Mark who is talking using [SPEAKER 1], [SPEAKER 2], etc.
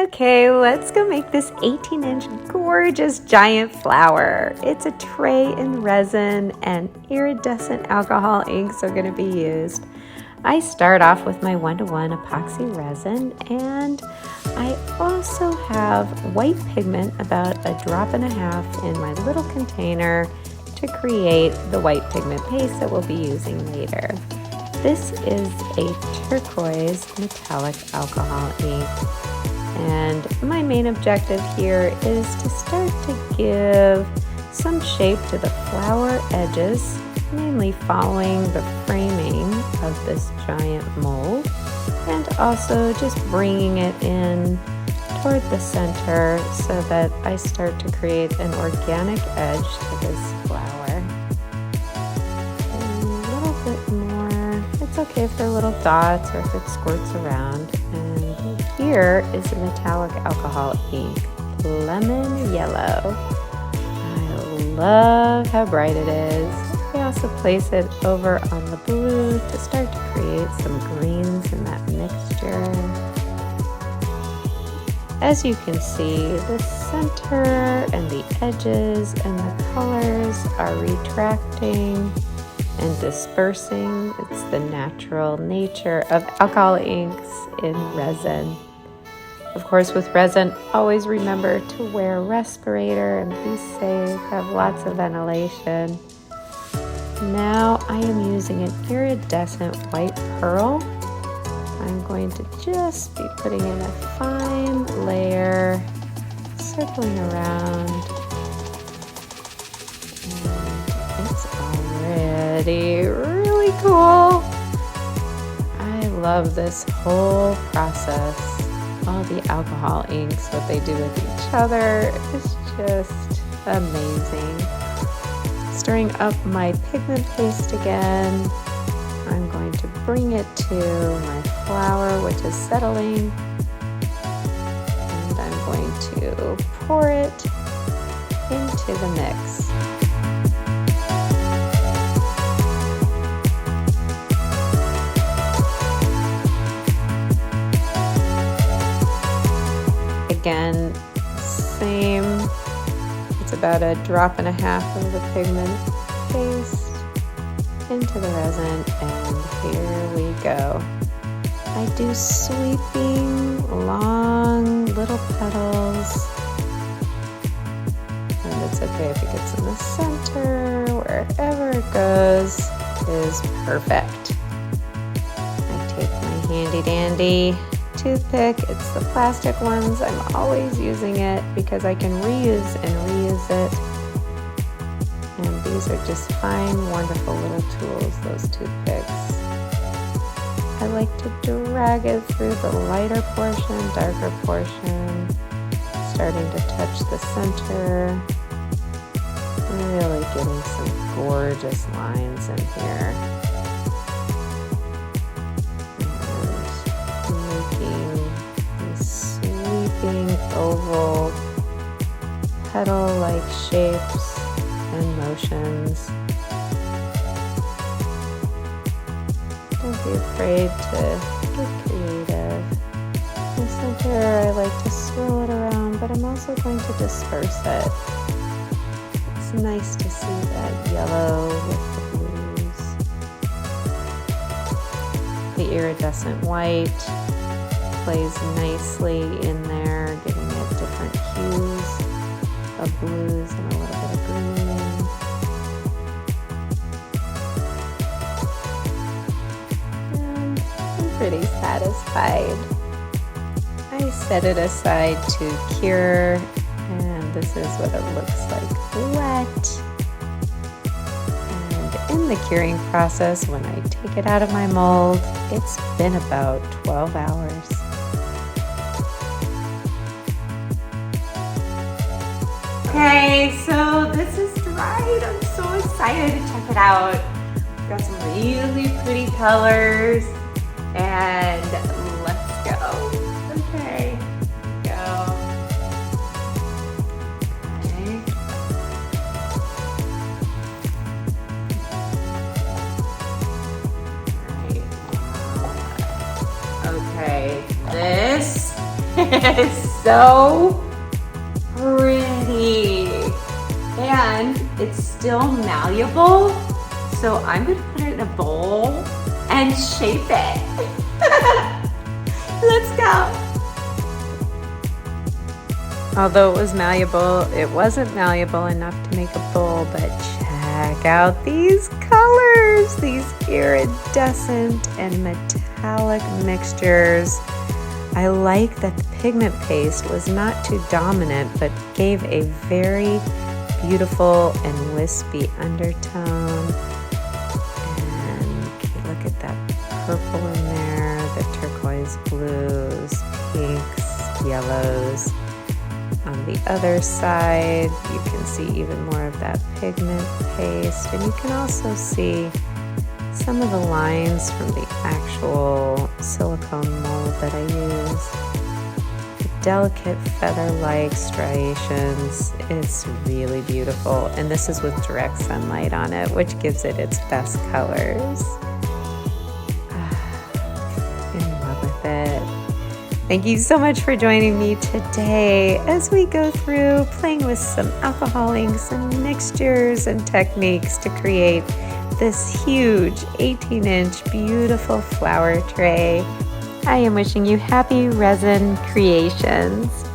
[SPEAKER 1] Okay, let's go make this 18-inch gorgeous giant flower. It's a tray in resin and iridescent alcohol inks are going to be used. I start off with my 1:1 epoxy resin, and I also have white pigment, about 1.5 drops in my little container to create the white pigment paste that we'll be using later. This is a turquoise metallic alcohol ink. And my main objective here is to start to give some shape to the flower edges, mainly following the framing of this giant mold, and also just bringing it in toward the center so that I start to create an organic edge to this flower. And a little bit more. It's okay if they're little dots or if it squirts around. Here is a metallic alcohol ink, lemon yellow. I love how bright it is. I also place it over on the blue to start to create some greens in that mixture. As you can see, the center and the edges and the colors are retracting and dispersing. It's the natural nature of alcohol inks in resin. Of course, with resin, always remember to wear a respirator and be safe, have lots of ventilation. Now I am using an iridescent white pearl. I'm going to just be putting in a fine layer, circling around. And it's already really cool. I love this whole process. All the alcohol inks, what they do with each other is just amazing. Stirring up my pigment paste again. I'm going to bring it to my flower, which is settling. And I'm going to pour it into the mix. Again, same, it's about 1.5 drops of the pigment paste into the resin, and here we go. I do sweeping, long little petals, and it's okay if it gets in the center, wherever it goes is perfect. I take my handy dandy toothpick. It's the plastic ones. I'm always using it because I can reuse and reuse it. And these are just fine, wonderful little tools, those toothpicks. I like to drag it through the lighter portion, darker portion, starting to touch the center. Really getting some gorgeous lines in here. Oval petal-like shapes and motions. Don't be afraid to get creative. In the center, I like to swirl it around, but I'm also going to disperse it. It's nice to see that yellow with the blues. The iridescent white plays nicely in there, giving it different hues of blues and a little bit of green. And I'm pretty satisfied. I set it aside to cure, and this is what it looks like wet. And in the curing process, when I take it out of my mold, it's been about 12 hours. Okay, so this is dried. I'm so excited to check it out. We've got some really pretty colors, and let's go. Okay, go. Okay. Okay, this is so pretty. And it's still malleable, so I'm gonna put it in a bowl and shape it. Let's go. Although it was malleable, it wasn't malleable enough to make a bowl, but check out these colors, these iridescent and metallic mixtures. I like that the pigment paste was not too dominant, but gave a very beautiful and wispy undertone. And look at that purple in there, the turquoise blues, pinks, yellows. On the other side, you can see even more of that pigment paste, and you can also see some of the lines from the actual silicone mold that I use. The delicate feather-like striations is really beautiful, and this is with direct sunlight on it, which gives it its best colors. In love with it. Thank you so much for joining me today as we go through playing with some alcohol inks and mixtures and techniques to create this huge 18-inch beautiful flower tray. I am wishing you happy resin creations.